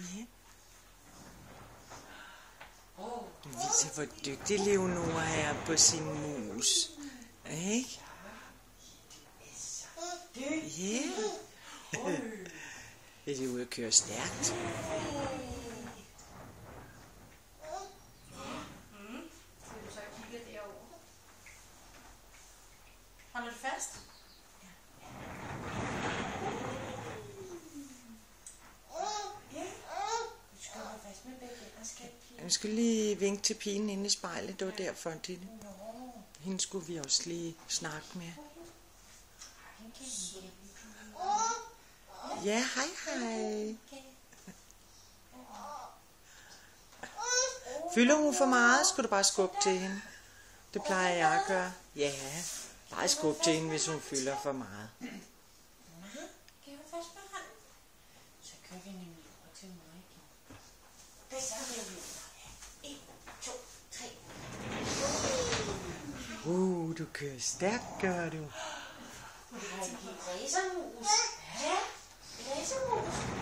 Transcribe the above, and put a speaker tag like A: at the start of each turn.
A: Ja. Viser, hvor dygtig Leonora er på sin mus. Ikke? Ja. Er de ude at køre stærkt?
B: Skal du så kigge derover? Holder du fast?
A: Jeg skal lige vinke til pigen inde i spejlet. Det var derfor, Tine. Hende skulle vi også lige snakke med. Ja, hej hej. Fylder hun for meget, skal du bare skubbe til hende. Det plejer jeg at gøre. Ja, bare skubbe til hende, hvis hun fylder for meget.
B: Kan jeg fast med hånden? Så kører vi nemlig over til mig. Så gør vi 1, 2, 3.
A: Du kører stærkt, gør du.
B: Har I racermus? Ja, racermus.